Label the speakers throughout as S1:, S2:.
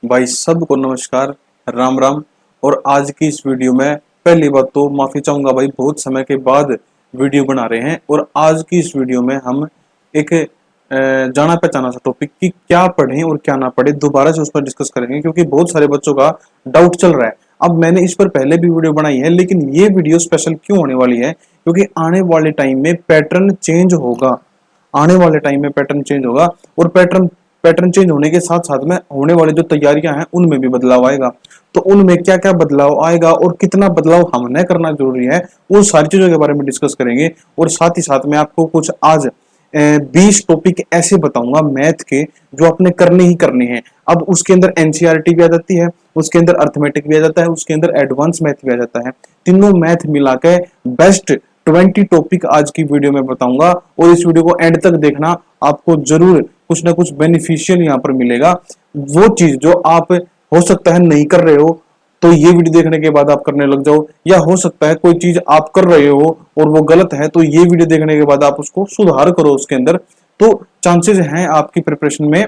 S1: भाई सबको नमस्कार, राम राम। और आज की इस वीडियो में पहली बात तो माफी चाहूंगा भाई, बहुत समय के बाद वीडियो बना रहे हैं। और आज की इस वीडियो में हम एक जाना पहचाना सा टॉपिक कि क्या पढ़ें और क्या ना पढ़े दोबारा से उस पर डिस्कस करेंगे, क्योंकि बहुत सारे बच्चों का डाउट चल रहा है। अब मैंने इस पर पहले भी वीडियो बनाई है, लेकिन ये वीडियो स्पेशल क्यों होने वाली है, क्योंकि आने वाले टाइम में पैटर्न चेंज होगा। आने वाले टाइम में पैटर्न चेंज होगा और पैटर्न पैटर्न चेंज होने के साथ साथ में होने वाली जो तैयारियां हैं उनमें भी बदलाव आएगा। तो उनमें क्या क्या बदलाव आएगा और कितना बदलाव हमने करना जरूरी है, उन सारी चीजों के बारे में डिस्कस करेंगे। और साथ ही साथ में आपको कुछ आज 20 टॉपिक ऐसे बताऊंगा मैथ के जो आपने करने ही करने हैं। अब उसके अंदर एनसीईआरटी भी आ जाती है, उसके अंदर अर्थमेटिक भी आ जाता है, उसके अंदर एडवांस मैथ भी आ जाता है। तीनों मैथ मिला के बेस्ट 20 टॉपिक आज की वीडियो में बताऊंगा। और इस वीडियो को एंड तक देखना, आपको जरूर कुछ ना कुछ बेनिफिशियल यहाँ पर मिलेगा। वो चीज जो आप हो सकता है नहीं कर रहे हो तो ये वीडियो देखने के बाद आप करने लग जाओ, या हो सकता है कोई चीज आप कर रहे हो और वो गलत है, तो ये वीडियो देखने के बाद आप उसको सुधार करो उसके अंदर। तो चांसेस हैं आपकी प्रिपरेशन में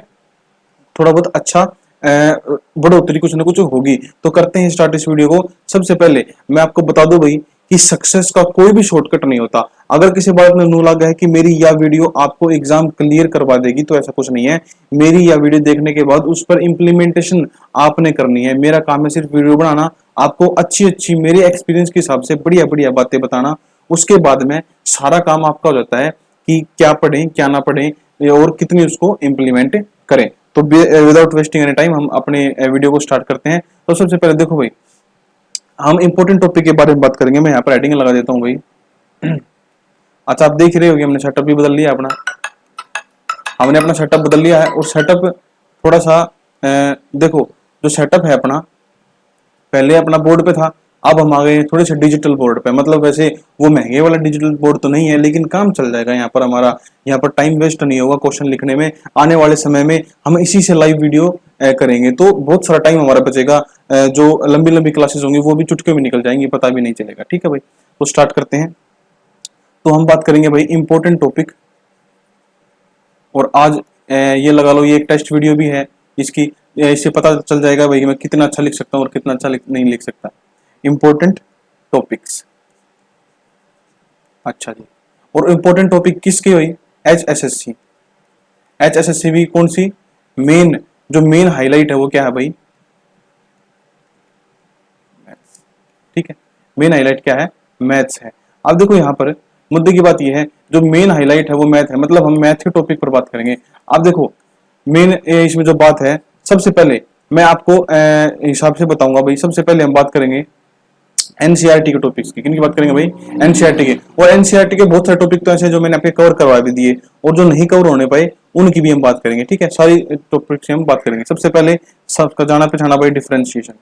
S1: थोड़ा बहुत अच्छा बढ़ोतरी कुछ ना कुछ होगी। तो करते हैं स्टार्ट इस वीडियो को। सबसे पहले मैं आपको बता दूं भाई कि सक्सेस का कोई भी शॉर्टकट नहीं होता। अगर किसी बात में नू लगा है कि मेरी यह वीडियो आपको एग्जाम क्लियर करवा देगी, तो ऐसा कुछ नहीं है। मेरी यह वीडियो देखने के बाद उस पर इंप्लीमेंटेशन आपने करनी है। मेरा काम है सिर्फ वीडियो बनाना, आपको अच्छी अच्छी मेरे एक्सपीरियंस के हिसाब से बढ़िया बढ़िया बातें बताना। उसके बाद में सारा काम आपका हो जाता है कि क्या पढ़ें क्या ना पढ़ें और कितनी उसको इंप्लीमेंट करें। तो विदाउट वेस्टिंग एनी टाइम हम अपने वीडियो को स्टार्ट करते हैं। तो सबसे पहले देखो भाई, हम इंपॉर्टेंट टॉपिक के बारे में बात करेंगे। मैं यहाँ पर हेडिंग लगा देता हूँ भाई। अच्छा, आप देख रहे होगे हमने सेटअप भी बदल लिया अपना। हमने अपना सेटअप बदल लिया है और सेटअप थोड़ा सा देखो, जो सेटअप है अपना, पहले अपना बोर्ड पे था, अब हम आ गए थोड़े से डिजिटल बोर्ड पे। मतलब वैसे वो महंगे वाला डिजिटल बोर्ड तो नहीं है, लेकिन काम चल जाएगा यहाँ पर हमारा। यहाँ पर टाइम वेस्ट नहीं होगा क्वेश्चन लिखने में। आने वाले समय में हम इसी से लाइव वीडियो करेंगे, तो बहुत सारा टाइम हमारा बचेगा। जो लंबी लंबी क्लासेस होंगी वो भी चुटकी में निकल जाएंगी, पता भी नहीं चलेगा। ठीक है भाई, तो स्टार्ट करते हैं। तो हम बात करेंगे भाई इंपॉर्टेंट टॉपिक। और आज ये लगा लो, ये एक टेस्ट वीडियो भी है इसकी। इससे पता चल जाएगा भाई कि मैं कितना अच्छा लिख सकता हूँ और कितना अच्छा नहीं लिख सकता। Important topics. अच्छा जी। और इंपॉर्टेंट टॉपिक किसकी हुई? HSSC। HSSC भी कौन सी? मेन, जो मेन हाईलाइट है वो क्या है भाई? मैथ्स। ठीक है, मेन हाईलाइट क्या है? मैथ्स है। अब देखो यहाँ पर मुद्दे की बात यह है, जो मेन हाईलाइट है वो मैथ है, मतलब हम मैथ के टॉपिक पर बात करेंगे। अब देखो मेन इसमें जो बात है, सबसे पहले मैं आपको हिसाब से बताऊंगा भाई। सबसे पहले हम बात करेंगे एनसीईआरटी के टॉपिक्स की। किन की बात करेंगे भाई? एनसीईआरटी के। और एनसीईआरटी के बहुत सारे टॉपिक तो ऐसे हैं जो मैंने आपके कवर करवा भी दिए, और जो नहीं कवर होने पाए उनकी भी हम बात करेंगे। ठीक है, सारी टॉपिक से हम बात करेंगे। सबसे पहले सबका जाना पहचाना भाई डिफरेंशिएशन।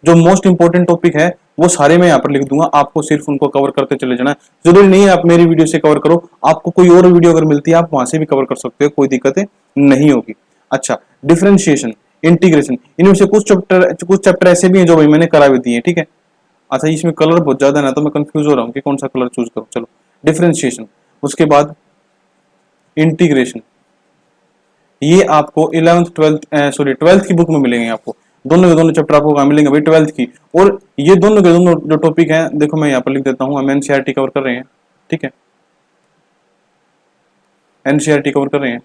S1: जो मोस्ट इंपोर्टेंट टॉपिक है वो सारे मैं यहाँ पर लिख दूंगा, आपको सिर्फ उनको कवर करते चले जाना। जरूरी नहीं है आप मेरी वीडियो से कवर करो, आपको कोई और वीडियो अगर मिलती है आप वहां से भी कवर कर सकते हो, कोई दिक्कत नहीं होगी। अच्छा, डिफरेंशिएशन, इंटीग्रेशन, इनमें से कुछ चैप्टर ऐसे भी हैं जो भाई मैंने करा भी दिए हैं। ठीक है। अच्छा, इसमें कलर बहुत ज्यादा है ना, तो मैं कंफ्यूज हो रहा हूँ कि कौन सा कलर चूज करूँ। चलो, डिफरेंशिएशन, उसके बाद इंटीग्रेशन। ये आपको 11th 12th सॉरी 12th की बुक में मिलेंगे आपको। दोनों के दोनों चैप्टर आपको कहाँ मिलेंगे भाई? 12th की। और ये दोनों के दोनों जो टॉपिक हैं, देखो मैं यहाँ पर लिख देता हूँ, हम एनसीईआरटी कवर कर रहे हैं। ठीक है, एनसीईआरटी कवर कर रहे हैं।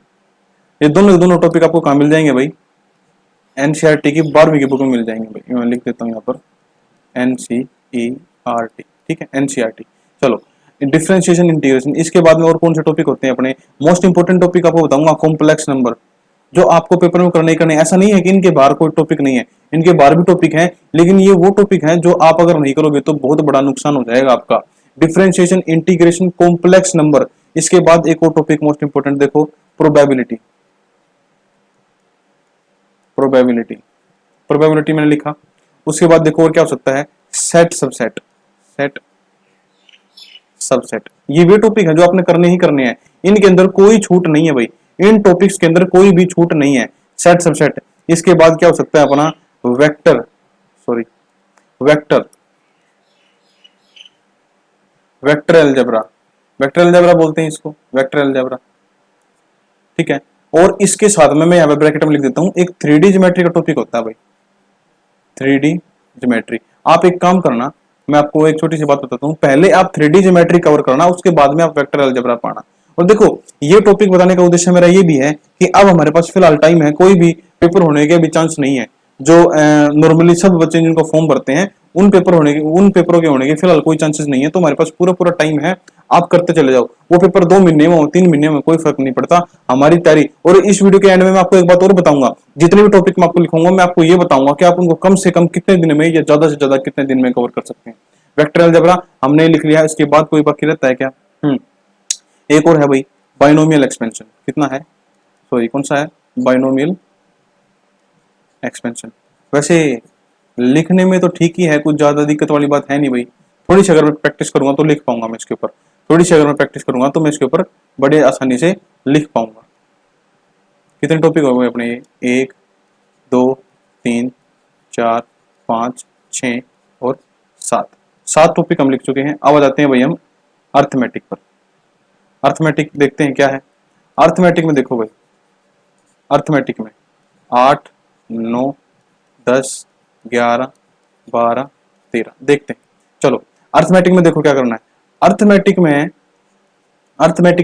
S1: ये दोनों के दोनों टॉपिक आपको कहाँ मिल जाएंगे भाई? एनसीईआरटी की 12वीं की बुक में मिल जाएंगे भाई। मैं लिख देता हूँ यहाँ पर एनसीईआरटी। ठीक है, एनसीईआरटी। चलो, डिफरेंशिएशन, इंटीग्रेशन। इसके बाद में और कौन से टॉपिक होते हैं अपने? मोस्ट इंपोर्टेंट टॉपिक आपको बताऊंगा, कॉम्प्लेक्स नंबर, जो आपको पेपर में करने ही करने। ऐसा नहीं है कि इनके बाहर कोई टॉपिक नहीं है, इनके बाहर भी टॉपिक है, लेकिन ये वो टॉपिक है जो आप अगर नहीं करोगे तो बहुत बड़ा नुकसान हो जाएगा आपका। Differentiation, integration, complex number. इसके बाद एक और टॉपिक मोस्ट इंपोर्टेंट देखो, प्रोबेबिलिटी। प्रोबेबिलिटी, प्रोबेबिलिटी मैंने लिखा। उसके बाद देखो और क्या हो सकता है? Set subset. सेट सबसेट, ये वे टॉपिक है जो आपने करने ही करने हैं। इनके अंदर कोई छूट नहीं है भाई, इन टॉपिक्स के अंदर कोई भी छूट नहीं है। Set subset. इसके बाद क्या हो सकता है अपना? Vector, sorry vector, vector algebra. Vector algebra बोलते हैं इसको, वेक्टर अलजेब्रा। ठीक है। और इसके साथ में मैं यहाँ पे ब्रैकेट में लिख देता हूँ एक 3D ज्योमेट्री का टॉपिक होता है भाई, 3D ज्योमेट्री। आप एक काम करना, मैं आपको एक छोटी सी बात बताता हूँ, पहले आप 3D ज्योमेट्री कवर करना, उसके बाद में आप वेक्टर अलजेब्रा पढ़ना। और देखो ये टॉपिक बताने का उद्देश्य मेरा ये भी है कि अब हमारे पास फिलहाल टाइम है, कोई भी पेपर होने के भी चांस नहीं है। जो नॉर्मली सब बच्चे जिनको फॉर्म भरते हैं उन पेपरों के होने के फिलहाल कोई चांसेस नहीं है। तो हमारे पास पूरा टाइम है, आप करते चले जाओ। वो पेपर 2 महीने में हो, 3 महीने में, कोई फर्क नहीं पड़ता, हमारी तैयारी। और इस वीडियो के एंड में मैं आपको एक बात और बताऊंगा, जितने भी टॉपिक मैं आपको लिखूंगा मैं आपको ये बताऊंगा कि आप उनको कम से कम कितने दिन में या ज्यादा से ज्यादा कितने दिन में कवर कर सकते हैं। वेक्टर अलजेब्रा हमने लिख लिया, इसके बाद कोई बाकी रहता है क्या? एक और है भाई, बाइनोमियल एक्सपेंशन। कितना है? सॉरी, कौन सा है? Binomial expansion. वैसे लिखने में तो ठीक ही है, कुछ ज्यादा दिक्कत वाली बात है नहीं भाई। थोड़ी सी अगर मैं प्रैक्टिस करूंगा तो लिख पाऊंगा मैं इसके ऊपर, थोड़ी सी अगर मैं प्रैक्टिस करूंगा तो मैं इसके ऊपर बड़े आसानी से लिख पाऊंगा। कितने टॉपिक हो गए अपने? 1 2 3 4 5 6 और 7 टॉपिक हम लिख चुके हैं। अब आ जाते हैं भाई हम अर्थमेटिक पर। अर्थमेटिक देखते हैं क्या है। अर्थमेटिक में देखो भाई, अर्थमेटिक में 8 9 10 11 12 13 देखते हैं। चलो अर्थमेटिक में देखो क्या करना है। अर्थमेटिक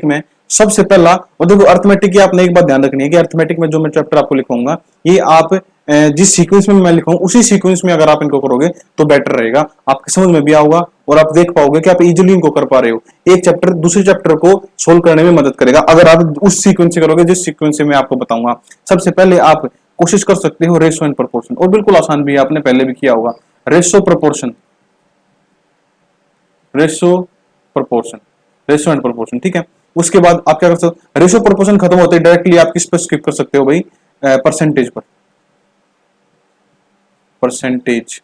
S1: में सबसे पहला, और देखो अर्थमेटिक की आपने एक बात ध्यान रखनी है कि अर्थमेटिक में जो मैं चैप्टर आपको लिखूंगा ये आप जिस सीक्वेंस में मैं लिखूंगा उसी सीक्वेंस में अगर आप इनको करोगे तो बेटर रहेगा, आपके समझ में भी आऊगा और आप देख पाओगे कि आप इजीली इनको कर पा रहे हो। एक चैप्टर दूसरे चैप्टर को सोल्व करने में मदद करेगा अगर आप उस सीक्वेंस से करोगे जिस सीक्वेंस से मैं आपको बताऊंगा। सबसे पहले आप कोशिश कर सकते हो रेशो एंड प्रोपोर्शन, और बिल्कुल आसान भी है, आपने पहले भी किया होगा। Ratio proportion, ratio proportion, ratio and proportion, ठीक है। उसके बाद आप क्या कर सकते हो, रेशो प्रोपोर्शन खत्म होते ही डायरेक्टली आप किस पर स्किप कर सकते हो भाई? परसेंटेज पर, परसेंटेज,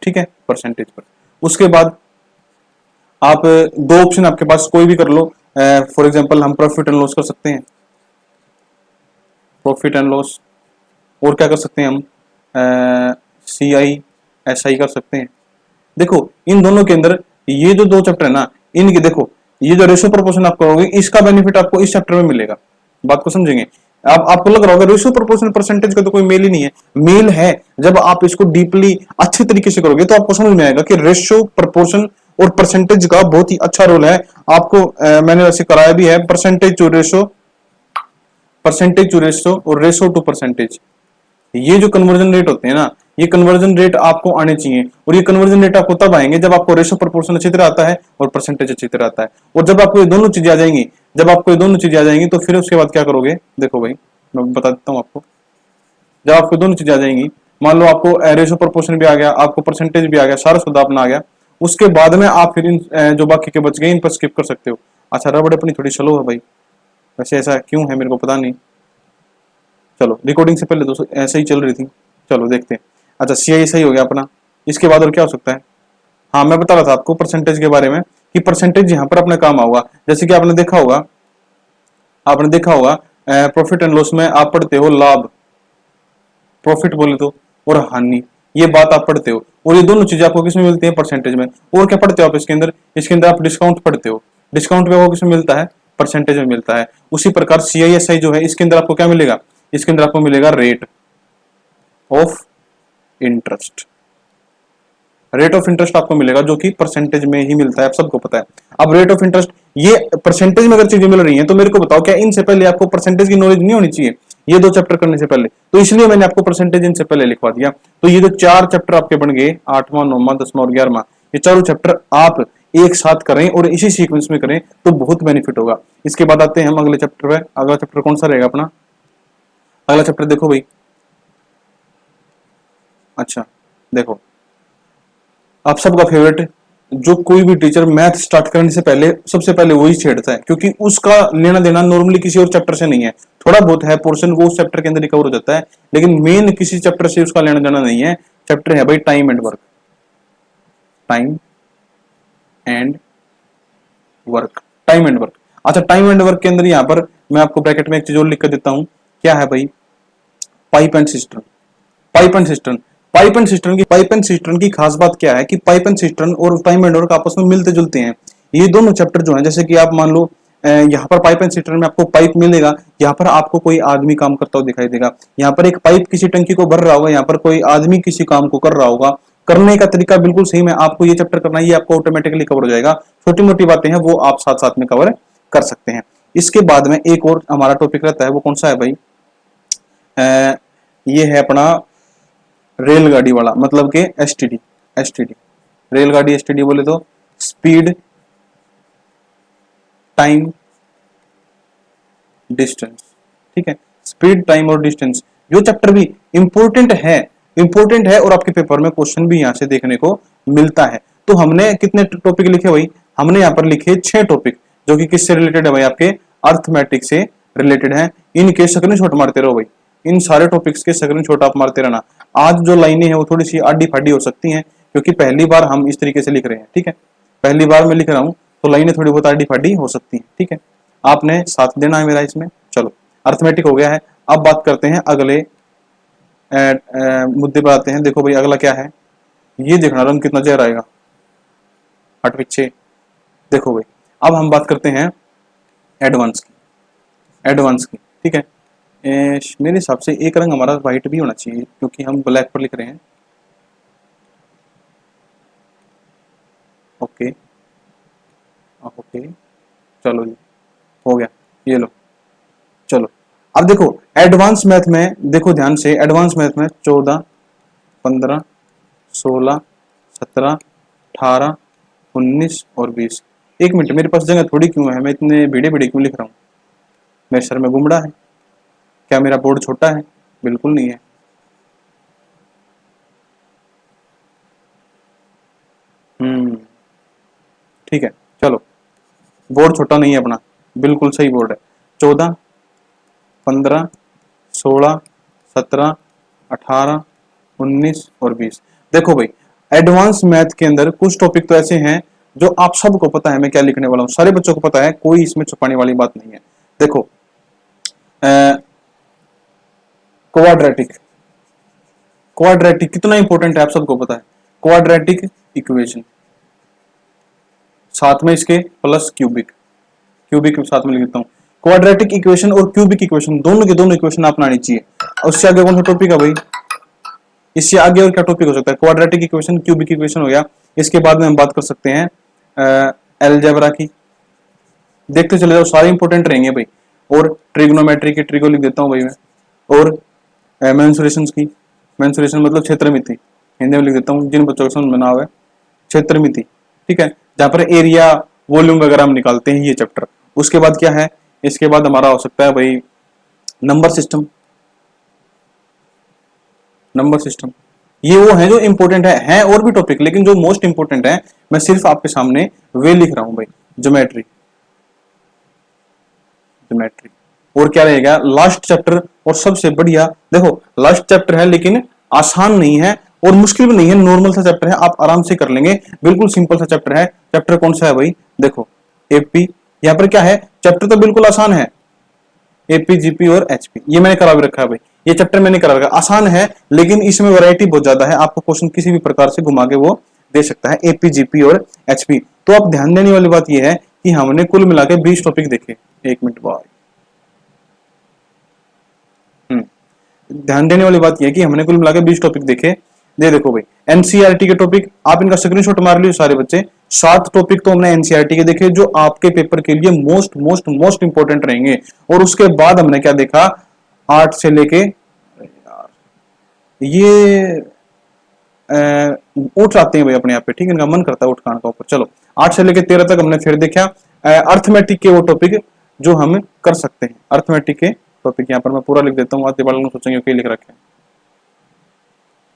S1: ठीक है, परसेंटेज पर। उसके बाद आप दो ऑप्शन आपके पास कोई भी कर लो। फॉर एग्जांपल हम प्रॉफिट एंड लॉस कर सकते हैं, प्रॉफिट एंड लॉस। और क्या कर सकते हैं हम? CI SI कर सकते हैं। देखो इन दोनों के अंदर ये जो 2 चैप्टर है ना, इनके देखो ये जो रेशो प्रोपोर्शन आप करोगे इसका बेनिफिट आपको इस चैप्टर में मिलेगा। बात को समझेंगे? आपको लग रहा होगा रेशो प्रोपोर्शन परसेंटेज का तो कोई मेल ही नहीं है। मेल है, जब आप इसको डीपली अच्छे तरीके से करोगे तो आपको समझ में आएगा कि रेशो प्रोपोर्शन और परसेंटेज का बहुत ही अच्छा रोल है। आपको मैंने वैसे कराया भी है, परसेंटेज टू रेशो और रेशो टू परसेंटेज। ये जो कन्वर्जन रेट होते हैं ना, ये कन्वर्जन रेट आपको आने चाहिए, और ये कन्वर्जन रेट आपको तब आएंगे जब आपको रेशो प्रोपोर्शन अच्छी तरह आता है और परसेंटेज अच्छी तरह आता है। और जब आपको ये दोनों चीजें आ जाएंगी, तो फिर उसके बाद क्या करोगे? देखो भाई मैं बता देता हूँ आपको। जब आपको दोनों चीजें आ जाएंगी, मान लो आपको रेशो प्रोपोर्शन भी आ गया, आपको परसेंटेज भी आ गया, सारा सुधा अपना आ गया, उसके बाद में आप फिर इन जो बाकी के बच गए इन पर स्किप कर सकते हो। अच्छा रबड़ अपनी थोड़ी स्लो है भाई, वैसे ऐसा क्यों है मेरे को पता नहीं। चलो रिकॉर्डिंग से पहले तो ऐसे ही चल रही थी, चलो देखते हैं। अच्छा CI सही हो गया अपना। इसके बाद और क्या हो सकता है? हाँ मैं बता रहा था आपको परसेंटेज के बारे में कि परसेंटेज यहाँ पर अपने काम आऊगा। जैसे कि आपने देखा होगा प्रॉफिट एंड लॉस में आप पढ़ते हो लाभ, प्रॉफिट बोले तो, और हानि, ये बात आप पढ़ते हो। और ये दोनों चीजें आपको किसमें मिलती है? परसेंटेज में। और क्या पढ़ते हो आप इसके अंदर आप डिस्काउंट पढ़ते हो। डिस्काउंट भी आपको किसमें मिलता है? परसेंटेज में मिलता है। उसी प्रकार CISI जो है इसके अंदर आपको क्या मिलेगा? इसके अंदर आपको मिलेगा rate of interest. Rate of interest आपको मिलेगा जो कि परसेंटेज में ही मिलता है, आप सबको पता है। अब रेट ऑफ इंटरेस्ट, ये परसेंटेज में अगर चीजें मिल रही हैं तो मेरे को बताओ क्या इनसे पहले आपको परसेंटेज की नॉलेज नहीं होनी चाहिए ये 2 चैप्टर करने से पहले? तो इसलिए मैंने आपको परसेंटेज इनसे पहले लिखवा दिया। तो ये जो 4 चैप्टर आपके बन गए, 8वां 9वां 10वां और 11वां, ये चारों चैप्टर आप एक साथ करें और इसी सीक्वेंस में करें तो बहुत बेनिफिट होगा। इसके बाद आते हैं हम अगले चैप्टर पे। अगला चैप्टर कौन सा रहेगा अपना? अगला चैप्टर देखो भाई, अच्छा देखो आप सबका फेवरेट, जो कोई भी टीचर मैथ स्टार्ट करने से पहले सबसे पहले वही छेड़ता है, क्योंकि उसका लेना देना नॉर्मली किसी और चैप्टर से नहीं है। थोड़ा बहुत है पोर्शन वो उस चैप्टर के अंदर रिकवर हो जाता है, लेकिन मेन किसी चैप्टर से उसका लेना देना नहीं है। चैप्टर है भाई time and work, time and work, time and work. अच्छा टाइम एंड वर्क के अंदर यहाँ पर मैं आपको ब्रैकेट में एक चीज और लिख कर देता हूं, क्या है भाई? Pipe and system. Pipe and system, pipe and system की खास बात क्या है कि पाइप एंड सिस्टम और टाइम एंड वर्क आपस में मिलते जुलते हैं। ये दोनों चैप्टर जो हैं, जैसे कि आप मान लो यहाँ पर पाइप एंड सीटर में आपको पाइप मिलेगा, यहाँ पर आपको कोई आदमी काम करता हुआ दिखाई देगा, यहाँ पर एक पाइप किसी टंकी को भर रहा होगा, यहाँ पर कोई आदमी किसी काम को कर रहा होगा। करने का तरीका बिल्कुल सेम है, आपको ये चैप्टर करना है, ये आपको ऑटोमेटिकली कवर हो जाएगा। छोटी मोटी बातें हैं वो आप साथ साथ में कवर कर सकते हैं। इसके बाद में एक और हमारा टॉपिक रहता है, वो कौन सा है भाई, ये है अपना रेलगाड़ी वाला, मतलब कि एसटीडी। एसटीडी रेलगाड़ी, एसटीडी बोले तो स्पीड, टाइम, डिस्टेंस। ठीक है, स्पीड, टाइम और डिस्टेंस, जो चैप्टर भी इंपॉर्टेंट है और आपके पेपर में क्वेश्चन भी यहां से देखने को मिलता है। तो हमने कितने टॉपिक लिखे भाई, हमने यहाँ पर लिखे 6 टॉपिक, जो कि किससे रिलेटेड है भाई, आपके अर्थमेटिक से रिलेटेड है। इनके स्क्रीनशॉट मारते रहो भाई, इन सारे टॉपिक्स के स्क्रीनशॉट आप मारते रहना। आज जो लाइनें हैं वो थोड़ी सी आडी फाडी हो सकती हैं, क्योंकि पहली बार हम इस तरीके से लिख रहे हैं। ठीक है, पहली बार मैं लिख रहा हूँ तो लाइनें थोड़ी बहुत आडी फाडी हो सकती हैं। ठीक है, आपने साथ देना है मेरा इसमें। चलो, अर्थमेटिक हो गया है। अब बात करते हैं अगले मुद्दे पर आते हैं। देखो भाई, अगला क्या है, ये देखना रंग कितना चेहरा आएगा, हट पीछे। देखो भाई, अब हम बात करते हैं एडवांस की। एडवांस की, ठीक है। मेरे हिसाब से एक रंग हमारा व्हाइट भी होना चाहिए, क्योंकि हम ब्लैक पर लिख रहे हैं। ओके ओके, चलो जी, हो गया, ये लो। चलो, अब देखो एडवांस मैथ में, देखो ध्यान से, एडवांस मैथ में 14, 15, 16, 17, 18, 19 और 20। एक मिनट, मेरे पास जगह थोड़ी क्यों है, मैं इतने भिड़े भिड़े क्यों लिख रहा हूँ? मेरे सर में गुमड़ा है क्या? मेरा बोर्ड छोटा है? बिल्कुल नहीं है। ठीक है, चलो, बोर्ड छोटा नहीं है अपना, बिल्कुल सही बोर्ड है। 14, 15, 16, 17, 18, 19 और 20। देखो भाई, एडवांस मैथ के अंदर कुछ टॉपिक तो ऐसे हैं जो आप सबको पता है मैं क्या लिखने वाला हूं, सारे बच्चों को पता है, कोई इसमें छुपाने वाली बात नहीं है। देखो, क्वाड्रेटिक, क्वाड्रेटिक कितना इंपॉर्टेंट है आप सबको पता है। क्वाड्रेटिक इक्वेशन, साथ में इसके प्लस क्यूबिक, क्यूबिक साथ में लिख देता हूं। क्वाड्रेटिक इक्वेशन और क्यूबिक इक्वेशन, दोनों के दोनों इक्वेशन आपने आनी चाहिए। उससे आगे कौन सा टॉपिक है भाई, इससे आगे और क्या टॉपिक हो सकता है? क्वाड्रेटिक इक्वेशन, क्यूबिक इक्वेशन हो गया। इसके बाद में हम बात कर सकते हैं अलजेब्रा की, देखते चले जाओ, सारे इंपॉर्टेंट रहेंगे भाई। और ट्रिग्नोमेट्री की, ट्रिगो लिख देता हूं भाई मैं। और मेंसुरेशन की, मेंसुरेशन मतलब क्षेत्रमिति, हिंदी में लिख देता हूं, जिन बच्चों को समझ में ना आवे, क्षेत्रमिति। ठीक है, जहां पर एरिया, वॉल्यूम वगैरह हम निकालते हैं, ये चैप्टर। उसके बाद क्या है, इसके बाद हमारा हो सकता है भाई नंबर सिस्टम। नंबर सिस्टम, ये वो है जो इंपॉर्टेंट है और भी टॉपिक, लेकिन जो मोस्ट इंपॉर्टेंट है मैं सिर्फ आपके सामने वे लिख रहा हूं भाई। Geometry, geometry. और क्या रहेगा लास्ट चैप्टर, और सबसे बढ़िया, देखो लास्ट चैप्टर है लेकिन आसान नहीं है और मुश्किल भी नहीं है, नॉर्मल सा चैप्टर है, आप आराम से कर लेंगे, बिल्कुल सिंपल सा चैप्टर है। चैप्टर कौन सा है भाई? देखो, एपी। यहाँ पर क्या है, चैप्टर तो बिल्कुल आसान है, एपी, जीपी और एचपी, ये मैंने करा भी रखा है भाई। ये चैप्टर मैंने करा रखा है, आसान है, लेकिन इसमें वैरायटी बहुत ज्यादा है, आपको क्वेश्चन किसी भी प्रकार से घुमा के वो दे सकता है, एपी, जीपी और एचपी। तो आप ध्यान देने वाली बात यह है कि हमने कुल मिला के 20 टॉपिक देखे। एक मिनट बाद, ध्यान देने वाली बात यह है कि हमने कुल मिलाकर 20 टॉपिक देखे। ये देखो भाई, एनसीईआरटी के टॉपिक, आप इनका स्क्रीनशॉट मार लियो सारे बच्चे। 7 टॉपिक तो हमने एनसीईआरटी के देखे, जो आपके पेपर के लिए मोस्ट मोस्ट मोस्ट इंपॉर्टेंट रहेंगे। और उसके बाद हमने क्या देखा, 8 से लेके, ये उठ आते हैं भाई अपने आप पे, ठीक है, इनका मन करता है उठ खाने का ऊपर। चलो, 8 से लेके 13 तक हमने फिर देखा अर्थमेटिक के वो टॉपिक जो हम कर सकते हैं। अर्थमेटिक के टॉपिक यहाँ पर मैं पूरा लिख देता हूँ, आते वाले लोग सोचेंगे क्या लिख रखे हैं,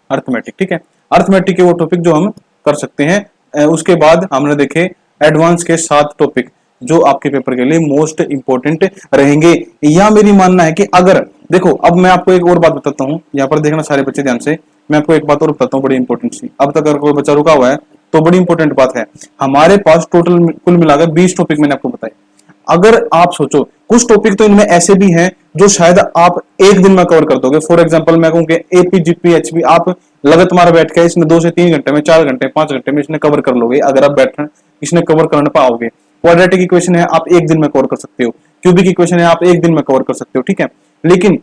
S1: अर्थमेटिक। ठीक है, अर्थमेटिक के वो टॉपिक जो हम कर सकते हैं। उसके बाद हमने देखे एडवांस के 7 टॉपिक जो आपके पेपर के लिए मोस्ट इंपॉर्टेंट रहेंगे। यह मेरी मानना है कि अगर, देखो अब मैं आपको एक और बात बताता हूँ, यहाँ पर देखना सारे बच्चे ध्यान से, मैं आपको एक बात और बताता हूँ बड़ी इंपॉर्टेंट सी। अब तक अगर कोई बच्चा रुका हुआ है तो बड़ी इंपॉर्टेंट बात है, हमारे पास टोटल कुल मिलाकर 20 टॉपिक मैंने आपको बताए। अगर आप सोचो, कुछ टॉपिक तो इनमें ऐसे भी हैं जो शायद आप एक दिन में कवर कर दोगे। फॉर एग्जांपल मैं कहूँ कि एपी, जीपी, एचपी आप लगातार बैठ के इसने 2 से 3 घंटे में, 4 घंटे, 5 घंटे में इसने कवर कर लोगे, अगर आप बैठना इसने कवर कर पाओगे। क्वाड्रेटिक इक्वेशन है आप एक दिन में कवर कर सकते हो, क्यूबिक इक्वेशन है आप एक दिन में कवर कर सकते हो, ठीक है। लेकिन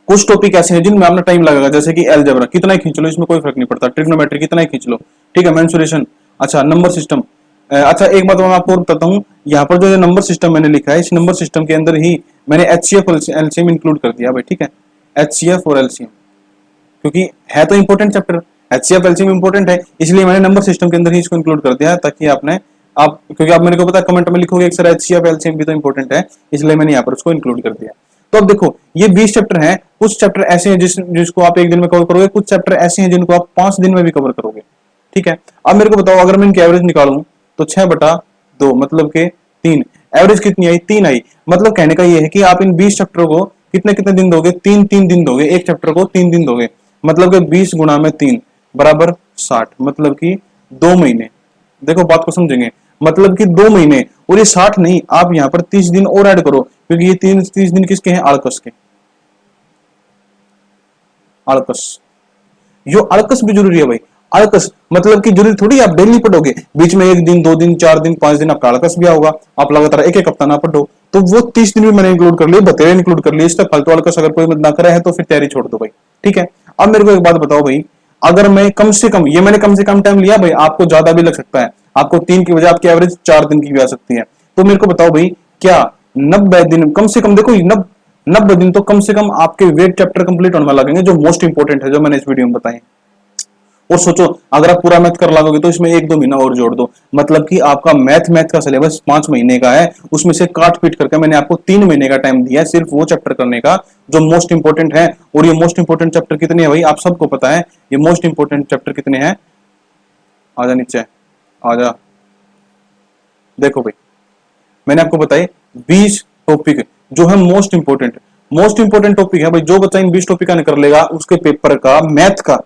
S1: कुछ टॉपिक ऐसे हैं जिनमें आपने टाइम लगेगा, जैसे कि अलजेब्रा कितना ही खींच लो इसमें कोई फर्क नहीं पड़ता, ट्रिग्नोमेट्री कितना ही खींच लो, ठीक है, मेंसुरेशन, अच्छा नंबर सिस्टम। अच्छा एक बात मैं आपको बताता हूँ, यहाँ पर जो नंबर सिस्टम मैंने लिखा है इस नंबर सिस्टम के अंदर ही मैंने एचसीएफ एलसीएम इंक्लूड कर दिया भाई, ठीक है, एचसीएफ और एलसीएम, क्योंकि है तो important chapter, HCF LCM important है, इसलिए मैंने नंबर सिस्टम के अंदर ही इसको इंक्लूड कर दिया है, ताकि आपने आप क्योंकि आप मेरे को पता कमेंट में लिखोगे सर एचसीएफ एलसीएम भी तो इंपॉर्टेंट है, इसलिए मैंने यहाँ पर उसको इंक्लूड कर दिया। तो अब देखो ये 20 चैप्टर हैं, कुछ चैप्टर ऐसे हैं जिसको आप एक दिन में कवर करोगे, कुछ चैप्टर ऐसे हैं जिनको आप 5 दिन में भी कवर करोगे, ठीक है। अब मेरे को बताओ अगर मैं इनकी एवरेज निकालूं तो 6/2 मतलब के 3, एवरेज कितनी आई 3 आई, मतलब कहने का ये है कि आप इन 20 चैप्टर को कितने कितने दिन दोगे, 3 दिन दोगे, एक चैप्टर को 3 दिन दोगे, मतलब कि 20 गुणा में 3 बराबर 60, मतलब कि 2 महीने। देखो बात को समझेंगे, मतलब कि 2 महीने, और ये 60 नहीं, आप यहाँ पर 30 दिन और ऐड करो, क्योंकि ये 30 दिन किसके हैं, आलकस के, आलकस, यो आलकस भी जरूरी है भाई, आलकस मतलब कि जरूरी थोड़ी आप डेली पढ़ोगे, बीच में 1 दिन 2 दिन 4 दिन 5 दिन आपका आलकस भी होगा, आप लगातार एक एक हफ्ता ना पढ़ो, तो वो 30 दिन भी मैंने इंक्लूड कर लिए, बतेरे इंक्लूड कर लिए, इसका फालतू आलकस अगर कोई ना करे है तो फिर तैयारी छोड़ दो भाई, ठीक है। अब मेरे को एक बात बताओ भाई, अगर मैं कम से कम, ये मैंने कम से कम टाइम लिया भाई, आपको ज्यादा भी लग सकता है, आपको 3 की वजह आपकी एवरेज 4 दिन की भी आ सकती है, तो मेरे को बताओ भाई क्या 90 दिन कम से कम, देखो 90 दिन तो कम से कम आपके वेट चैप्टर कंप्लीट होने में लगेंगे, जो मोस्ट इंपोर्टेंट है जो मैंने इस वीडियो में बताए। और सोचो अगर आप पूरा मैथ कर लागोगे तो इसमें 1-2 महीना और जोड़ दो, मतलब कि आपका मैथ का सिलेबस 5 महीने का है, उसमें से काट पीट करके मैंने आपको 3 महीने का टाइम दिया है सिर्फ वो चैप्टर करने का जो मोस्ट इंपोर्टेंट है। और ये मोस्ट इंपोर्टेंट चैप्टर कितने हैं भाई, आप सबको पता है ये मोस्ट इंपोर्टेंट चैप्टर कितने हैं, आजा नीचे आजा, देखो भाई मैंने आपको बताए 20 टॉपिक जो है मोस्ट इंपोर्टेंट टॉपिक है भाई, जो बच्चा इन 20 टॉपिक का कर लेगा उसके पेपर का मैथ का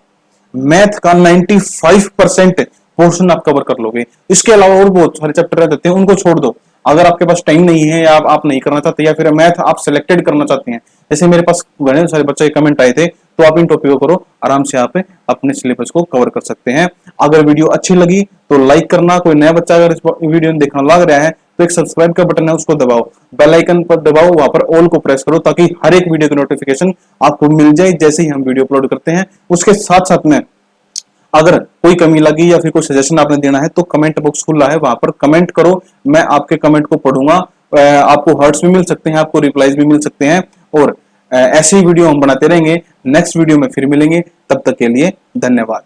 S1: 95% पोर्शन आप कवर कर लोगे। इसके अलावा और बहुत सारे चैप्टर रह जाते हैं, उनको छोड़ दो, अगर आपके पास टाइम नहीं है या आप नहीं करना चाहते या फिर मैथ आप सिलेक्टेड करना चाहते हैं, जैसे मेरे पास बड़े सारे बच्चे कमेंट आए थे, तो आप इन टॉपिक को करो, आराम से आप अपने सिलेबस को कवर कर सकते हैं। अगर वीडियो अच्छी लगी तो लाइक करना, कोई नया बच्चा अगर इस वीडियो में देखना लग रहा है तो एक सब्सक्राइब का बटन है उसको दबाओ, बेल आइकन पर दबाओ, वहां पर ऑल को प्रेस करो ताकि हर एक वीडियो की नोटिफिकेशन आपको मिल जाए जैसे ही हम वीडियो अपलोड करते हैं। उसके साथ साथ में अगर कोई कमी लगी या फिर कोई सजेशन आपने देना है तो कमेंट बॉक्स खुला है, वहां पर कमेंट करो, मैं आपके कमेंट को पढ़ूंगा, आपको हर्ट्स भी मिल सकते हैं, आपको रिप्लाईज भी मिल सकते हैं, और ऐसी वीडियो हम बनाते रहेंगे। नेक्स्ट वीडियो में फिर मिलेंगे, तब तक के लिए धन्यवाद।